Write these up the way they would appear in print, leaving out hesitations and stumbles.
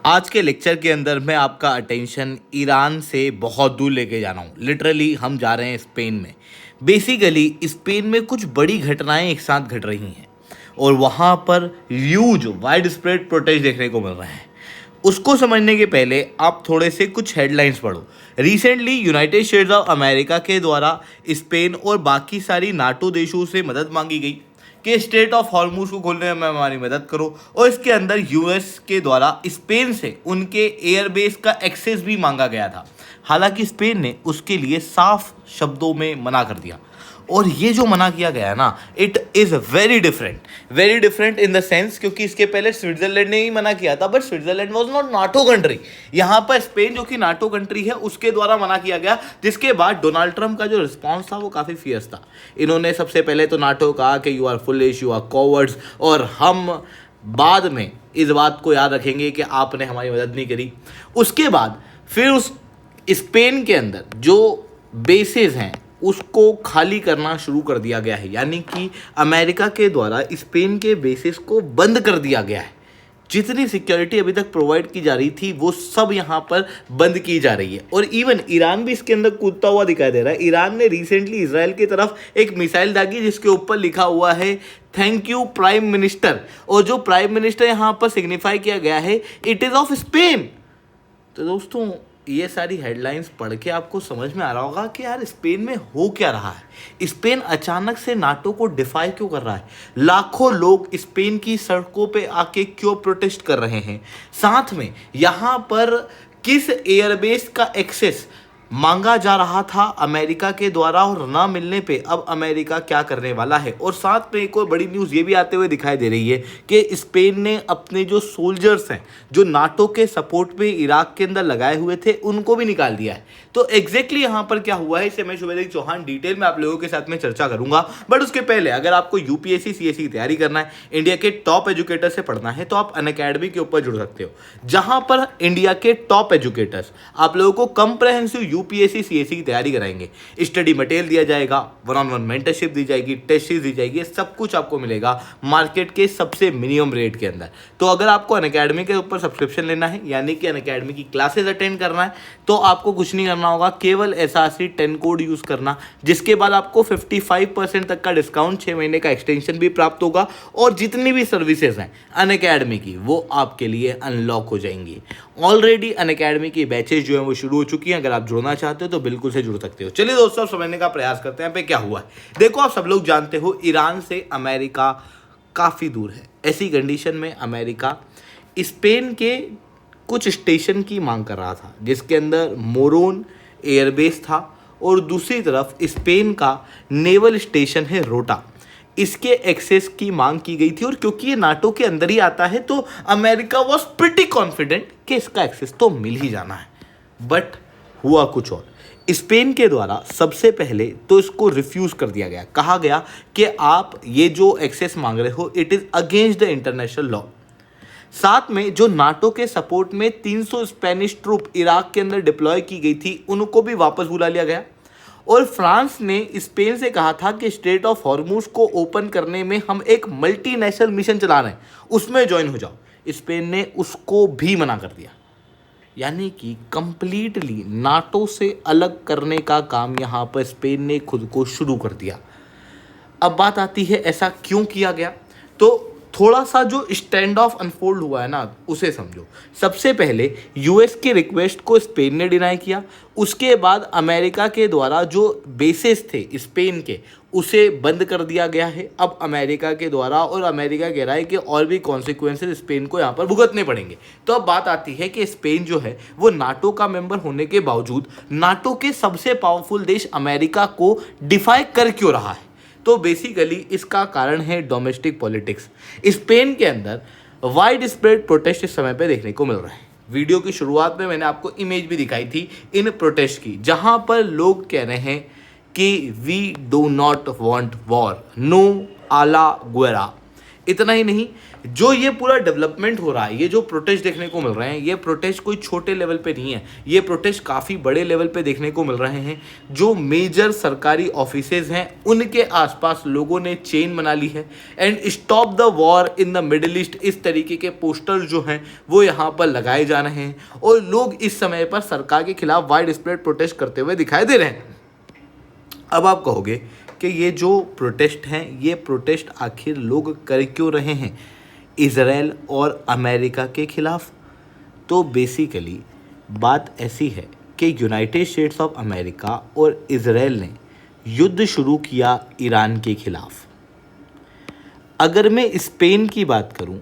आज के लेक्चर के अंदर मैं आपका अटेंशन ईरान से बहुत दूर लेके जा रहा हूँ। लिटरली हम जा रहे हैं स्पेन में। बेसिकली स्पेन में कुछ बड़ी घटनाएं एक साथ घट रही हैं और वहाँ पर ह्यूज वाइड स्प्रेड प्रोटेस्ट देखने को मिल रहे हैं। उसको समझने के पहले आप थोड़े से कुछ हेडलाइंस पढ़ो। Recently United states of America के द्वारा स्पेन और बाकी सारी नाटो देशों से मदद मांगी गई कि स्ट्रेट ऑफ हॉर्मूज को खोलने में हमारी मदद करो, और इसके अंदर यूएस के द्वारा स्पेन से उनके एयरबेस का एक्सेस भी मांगा गया था। हालांकि स्पेन ने उसके लिए साफ शब्दों में मना कर दिया। और ये जो मना किया गया है ना, it is very different in the sense, क्योंकि इसके पहले स्विट्जरलैंड ने ही मना किया था, but Switzerland was not NATO country. यहाँ पर स्पेन जो कि नाटो कंट्री है उसके द्वारा मना किया गया, जिसके बाद डोनाल्ड ट्रंप का जो रिस्पॉन्स था वो काफ़ी फियर्स था। इन्होंने सबसे पहले तो नाटो कहा कि you are foolish, you are cowards, और हम बाद में इस बात को याद रखेंगे कि आपने हमारी मदद नहीं करी। उसके बाद फिर उस स्पेन के अंदर जो बेसेस हैं उसको खाली करना शुरू कर दिया गया है, यानी कि अमेरिका के द्वारा स्पेन के बेसिस को बंद कर दिया गया है। जितनी सिक्योरिटी अभी तक प्रोवाइड की जा रही थी वो सब यहाँ पर बंद की जा रही है। और इवन ईरान भी इसके अंदर कूदता हुआ दिखाई दे रहा है। ईरान ने रिसेंटली इसराइल की तरफ एक मिसाइल दागी जिसके ऊपर लिखा हुआ है थैंक यू प्राइम मिनिस्टर, और जो प्राइम मिनिस्टर यहाँ पर सिग्निफाई किया गया है इट इज़ ऑफ स्पेन। तो दोस्तों ये सारी हेडलाइंस पढ़ के आपको समझ में आ रहा होगा कि यार स्पेन में हो क्या रहा है। स्पेन अचानक से नाटो को डिफाई क्यों कर रहा है। लाखों लोग स्पेन की सड़कों पे आके क्यों प्रोटेस्ट कर रहे हैं। साथ में यहाँ पर किस एयरबेस का एक्सेस मांगा जा रहा था अमेरिका के द्वारा, और ना मिलने पे अब अमेरिका क्या करने वाला है। और साथ में एक और बड़ी न्यूज़ ये भी आते हुए दिखाई दे रही है कि स्पेन ने अपने जो सोल्जर्स हैं जो नाटो के सपोर्ट पे इराक के अंदर लगाए हुए थे उनको भी निकाल दिया है। तो एग्जैक्टली यहाँ पर क्या हुआ है इसे मैं शुभेंद्र चौहान डिटेल में आप लोगों के साथ में चर्चा करूंगा। बट उसके पहले अगर आपको यूपीएससी सीएससी की तैयारी करना है, इंडिया के टॉप एजुकेटर से पढ़ना है, तो आप अनअकैडमी के ऊपर जुड़ सकते हो, जहां पर इंडिया के टॉप एजुकेटर्स आप लोगों को कंप्रहेंसिव यूपीएससी सीएससी की तैयारी कराएंगे। स्टडी मटेरियल दिया जाएगा, 1-on-1 मेंटरशिप दी जाएगी, टेस्ट सीरीज दी जाएगी, सब कुछ आपको मिलेगा मार्केट के सबसे मिनिमम रेट के अंदर। तो अगर आपको अनअकैडमी के ऊपर सब्सक्रिप्शन लेना है, यानी कि अनअकैडमी की क्लासेस अटेंड करना है, तो आपको कुछ नहीं करना होगा, केवल एसआरसी 10 कोड यूज करना, जिसके बाद आपको 55% तक का डिस्काउंट, 6 महीने का एक्सटेंशन भी प्राप्त होगा, और जितनी भी सर्विसेज हैं अनअकैडमी की वो आपके लिए अनलॉक हो जाएंगी। ऑलरेडी अनअकैडमी की बैचेज जो है वो शुरू हो चुकी हैं। अगर आप जुड़ना चाहते हो तो बिल्कुल से जुड़ सकते हो। चलिए दोस्तों अब समझने का प्रयास करते हैं पे क्या हुआ है। देखो आप सब लोग जानते हो ईरान से अमेरिका काफ़ी दूर है। ऐसी कंडीशन में अमेरिका स्पेन के कुछ स्टेशन की मांग कर रहा था, जिसके अंदर मोरोन एयरबेस था और दूसरी तरफ स्पेन का नेवल स्टेशन है रोटा। इसके एक्सेस की मांग की गई थी, और क्योंकि ये नाटो के अंदर ही आता है तो अमेरिका वॉज प्रिटी कॉन्फिडेंट कि इसका एक्सेस तो मिल ही जाना है। बट हुआ कुछ और। स्पेन के द्वारा सबसे पहले तो इसको रिफ्यूज़ कर दिया गया। कहा गया कि आप ये जो एक्सेस मांग रहे हो it is against the international law. साथ में जो नाटो के सपोर्ट में 300 स्पेनिश ट्रूप इराक के अंदर डिप्लॉय की गई थी उनको भी वापस बुला लिया गया। और फ्रांस ने स्पेन से कहा था कि स्ट्रेट ऑफ हॉर्मूज को ओपन करने में हम एक मल्टीनेशनल मिशन चला रहे हैं, उसमें ज्वाइन हो जाओ। स्पेन ने उसको भी मना कर दिया, यानी कि कंप्लीटली नाटो से अलग करने का काम यहाँ पर स्पेन ने खुद को शुरू कर दिया। अब बात आती है ऐसा क्यों किया गया, तो थोड़ा सा जो स्टैंड ऑफ अनफोल्ड हुआ है ना उसे समझो। सबसे पहले यूएस की रिक्वेस्ट को स्पेन ने डिनाई किया। उसके बाद अमेरिका के द्वारा जो बेसेस थे स्पेन के उसे बंद कर दिया गया है अब अमेरिका के द्वारा, और अमेरिका कह रहा है कि और भी कॉन्सिक्वेंसेस स्पेन को यहाँ पर भुगतने पड़ेंगे। तो अब बात आती है कि स्पेन जो है वो नाटो का मेंबर होने के बावजूद नाटो के सबसे पावरफुल देश अमेरिका को डिफाई कर क्यों रहा है। तो बेसिकली इसका कारण है डोमेस्टिक पॉलिटिक्स। स्पेन के अंदर वाइड स्प्रेड प्रोटेस्ट इस समय पे देखने को मिल रहा है। वीडियो की शुरुआत में मैंने आपको इमेज भी दिखाई थी इन प्रोटेस्ट की, जहां पर लोग कह रहे हैं कि we do not want war, नो आला गुएरा। इतना ही नहीं, जो ये पूरा डेवलपमेंट हो रहा है, ये जो प्रोटेस्ट देखने को मिल रहे हैं, ये प्रोटेस्ट कोई छोटे लेवल पे नहीं है, ये प्रोटेस्ट काफ़ी बड़े लेवल पे देखने को मिल रहे हैं। जो मेजर सरकारी ऑफिसेज हैं उनके आसपास लोगों ने चेन बना ली है and stop the war in the middle east, इस तरीके के पोस्टर जो हैं वो यहाँ पर लगाए जा रहे हैं और लोग इस समय पर सरकार के खिलाफ वाइड स्प्रेड प्रोटेस्ट करते हुए दिखाई दे रहे हैं। अब आप कहोगे कि ये जो प्रोटेस्ट हैं, ये प्रोटेस्ट आखिर लोग कर क्यों रहे हैं इज़राइल और अमेरिका के ख़िलाफ़? तो बेसिकली बात ऐसी है कि यूनाइटेड स्टेट्स ऑफ अमेरिका और इज़राइल ने युद्ध शुरू किया ईरान के ख़िलाफ़। अगर मैं स्पेन की बात करूं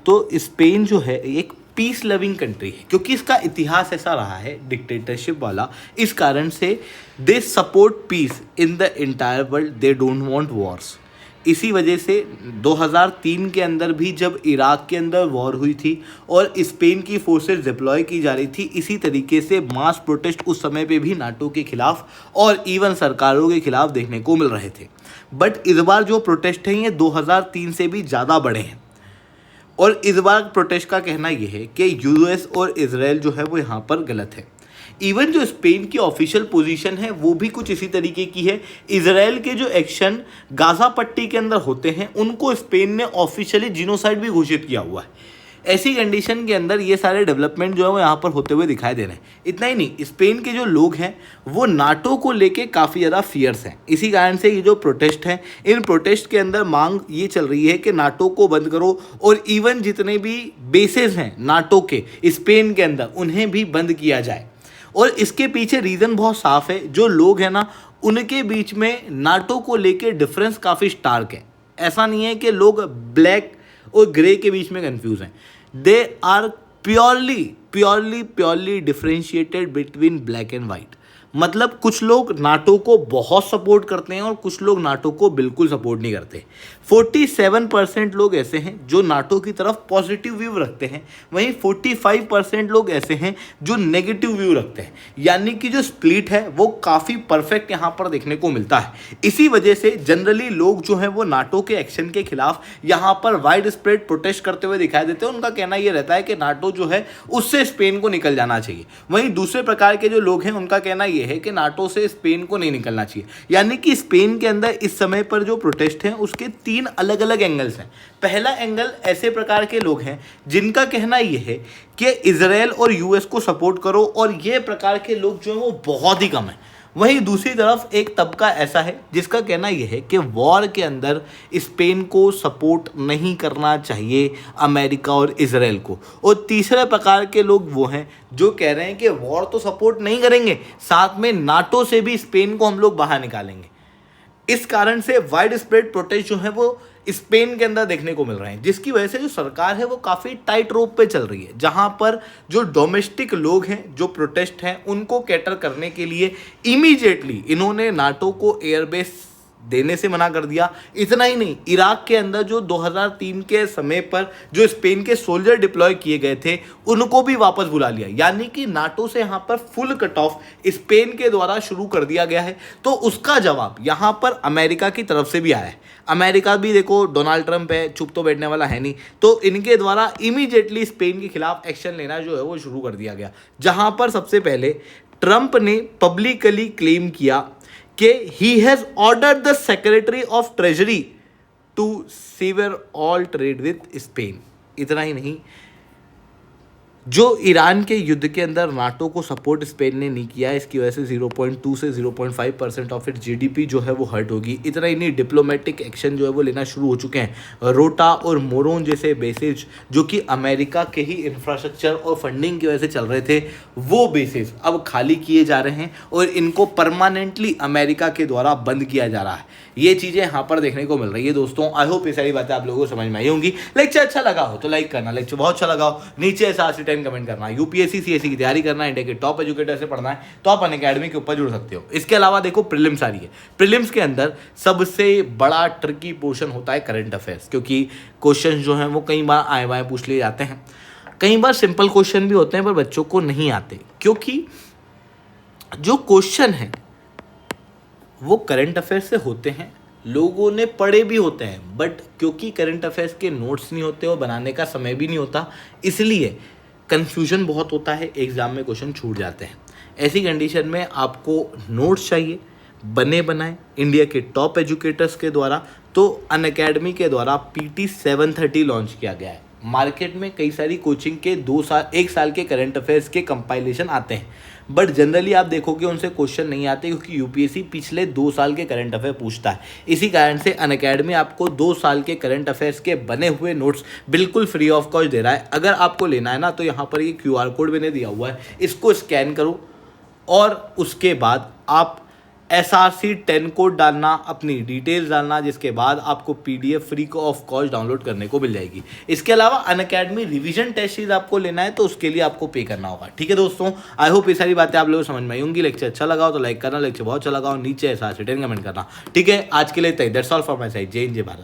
तो स्पेन जो है एक पीस लविंग कंट्री है, क्योंकि इसका इतिहास ऐसा रहा है डिक्टेटरशिप वाला, इस कारण से they support peace in the entire world, they don't want wars. इसी वजह से 2003 के अंदर भी जब इराक के अंदर वॉर हुई थी और स्पेन की फोर्सेस डिप्लॉय की जा रही थी, इसी तरीके से मास प्रोटेस्ट उस समय पे भी नाटो के खिलाफ और इवन सरकारों के खिलाफ देखने को मिल रहे थे। बट इस बार जो प्रोटेस्ट हैं ये 2003 से भी ज़्यादा बड़े हैं और इस बार प्रोटेस्ट का कहना यह है कि यूएस और इजराइल जो है वो यहाँ पर गलत है। इवन जो स्पेन की ऑफिशियल पोजीशन है वो भी कुछ इसी तरीके की है। इजराइल के जो एक्शन गाजा पट्टी के अंदर होते हैं उनको स्पेन ने ऑफिशियली जिनोसाइड भी घोषित किया हुआ है। ऐसी कंडीशन के अंदर ये सारे डेवलपमेंट जो है वो यहाँ पर होते हुए दिखाई दे रहे हैं। इतना ही नहीं, स्पेन के जो लोग हैं वो नाटो को लेके काफ़ी ज़्यादा फियर्स हैं। इसी कारण से ये जो प्रोटेस्ट हैं, इन प्रोटेस्ट के अंदर मांग ये चल रही है कि नाटो को बंद करो और इवन जितने भी बेसेस हैं नाटो के स्पेन के अंदर उन्हें भी बंद किया जाए। और इसके पीछे रीज़न बहुत साफ है, जो लोग हैं ना उनके बीच में नाटो को लेके डिफरेंस काफ़ी स्टार्क है। ऐसा नहीं है कि लोग ब्लैक और ग्रे के बीच में कंफ्यूज हैं, they are purely differentiated between black and white. मतलब कुछ लोग नाटो को बहुत सपोर्ट करते हैं और कुछ लोग नाटो को बिल्कुल सपोर्ट नहीं करते। 47% लोग ऐसे हैं जो नाटो की तरफ पॉजिटिव व्यू रखते हैं, वहीं 45% लोग ऐसे हैं जो नेगेटिव व्यू रखते हैं। यानी कि जो स्प्लिट है वो काफ़ी परफेक्ट यहाँ पर देखने को मिलता है। इसी वजह से जनरली लोग जो हैं वो नाटो के एक्शन के खिलाफ यहाँ पर वाइड स्प्रेड प्रोटेस्ट करते हुए दिखाई देते हैं। उनका कहना ये रहता है कि नाटो जो है उससे स्पेन को निकल जाना चाहिए। वहीं दूसरे प्रकार के जो लोग हैं उनका कहना ये है कि नाटो से स्पेन को नहीं निकलना चाहिए। यानी कि स्पेन के अंदर इस समय पर जो प्रोटेस्ट हैं उसके 3 अलग अलग एंगल्स हैं। पहला एंगल ऐसे प्रकार के लोग हैं जिनका कहना यह है कि इजराइल और यूएस को सपोर्ट करो, और ये प्रकार के लोग जो हैं वो बहुत ही कम हैं। वहीं दूसरी तरफ एक तबका ऐसा है जिसका कहना यह है कि वॉर के अंदर स्पेन को सपोर्ट नहीं करना चाहिए, अमेरिका और इजराइल को। और तीसरे प्रकार के लोग वो हैं जो कह रहे हैं कि वॉर तो सपोर्ट नहीं करेंगे, साथ में नाटो से भी स्पेन को हम लोग बाहर निकालेंगे। इस कारण से वाइड स्प्रेड प्रोटेस्ट जो है वो स्पेन के अंदर देखने को मिल रहे हैं, जिसकी वजह से जो सरकार है वो काफ़ी टाइट रोप पे चल रही है, जहां पर जो डोमेस्टिक लोग हैं, जो प्रोटेस्ट हैं, उनको कैटर करने के लिए इमीडिएटली इन्होंने नाटो को एयरबेस देने से मना कर दिया। इतना ही नहीं, इराक के अंदर जो 2003 के समय पर जो स्पेन के सोल्जर डिप्लॉय किए गए थे उनको भी वापस बुला लिया। यानी कि नाटो से यहाँ पर फुल कट ऑफ स्पेन के द्वारा शुरू कर दिया गया है। तो उसका जवाब यहाँ पर अमेरिका की तरफ से भी आया है। अमेरिका भी देखो, डोनाल्ड ट्रंप है, चुप तो बैठने वाला है नहीं, तो इनके द्वारा इमीडिएटली स्पेन के खिलाफ एक्शन लेना जो है वो शुरू कर दिया गया। जहाँ पर सबसे पहले ट्रंप ने पब्लिकली क्लेम किया कि he has ordered the Secretary of Treasury to sever all trade with Spain। इतना ही नहीं, जो ईरान के युद्ध के अंदर नाटो को सपोर्ट स्पेन ने नहीं किया, इसकी वजह से 0.2 से 0.5% ऑफ इट जीडीपी जो है वो हर्ट होगी। इतना ही नहीं, डिप्लोमेटिक एक्शन जो है वो लेना शुरू हो चुके हैं। रोटा और मोरोन जैसे बेसेज जो कि अमेरिका के ही इंफ्रास्ट्रक्चर और फंडिंग की वजह से चल रहे थे, वो बेसेज अब खाली किए जा रहे हैं और इनको परमानेंटली अमेरिका के द्वारा बंद किया जा रहा है। ये चीज़ें यहाँ पर देखने को मिल रही है। दोस्तों, आई होप ये सारी बातें आप लोगों को समझ में आई होंगी। लेक्चर अच्छा लगा हो तो लाइक करना, लेक्चर बहुत अच्छा लगा हो नीचे ऐसा 10 कमेंट करना। यूपीएससी सीएससी की तैयारी करना, इंडिया के टॉप एजुकेटर से पढ़ना है तो आप अनअकैडमी के ऊपर जुड़ सकते हो। इसके अलावा देखो, प्रीलिम्स आ रही है। प्रीलिम्स के अंदर सबसे बड़ा ट्रिकी पोर्शन होता है करंट अफेयर्स, क्योंकि क्वेश्चन जो हैं वो कई बार आए बाएँ पूछ लिए जाते हैं, कई बार सिंपल क्वेश्चन भी होते हैं पर बच्चों को नहीं आते, क्योंकि जो क्वेश्चन है वो करंट अफेयर से होते हैं लोगों ने पढ़े भी होते हैं, बट क्योंकि करंट अफेयर्स के नोट्स नहीं होते और बनाने का समय भी नहीं होता, इसलिए कन्फ्यूजन बहुत होता है, एग्ज़ाम में क्वेश्चन छूट जाते हैं। ऐसी कंडीशन में आपको नोट्स चाहिए, बने बनाए इंडिया के टॉप एजुकेटर्स के द्वारा। तो अनअकैडमी के द्वारा PT 730 लॉन्च किया गया है। मार्केट में कई सारी कोचिंग के 1 साल के करंट अफेयर्स के कंपाइलेशन आते हैं, बट जनरली आप देखोगे उनसे क्वेश्चन नहीं आते, क्योंकि यूपीएससी पिछले 2 साल के करंट अफेयर पूछता है। इसी कारण से अनअकैडमी आपको 2 साल के करंट अफेयर्स के बने हुए नोट्स बिल्कुल फ्री ऑफ कॉस्ट दे रहा है। अगर आपको लेना है ना, तो यहाँ पर ये QR कोड मैंने दिया हुआ है, इसको स्कैन करो और उसके बाद आप SRC 10 कोड डालना, अपनी डिटेल्स डालना, जिसके बाद आपको PDF free of cost download करने को मिल जाएगी। इसके अलावा अनअकैडमी रिवीजन टेस्ट सीरीज आपको लेना है, तो उसके लिए आपको पे करना होगा। ठीक है दोस्तों, आई होप ये सारी बातें आप लोगों को समझ में आई होंगी। लेक्चर अच्छा लगा हो तो लाइक करना, लेक्चर बहुत अच्छा लगा हो नीचे SRC 10 कमेंट करना। ठीक है, आज के लिए that's all for my side. जय हिंद, जय भारत।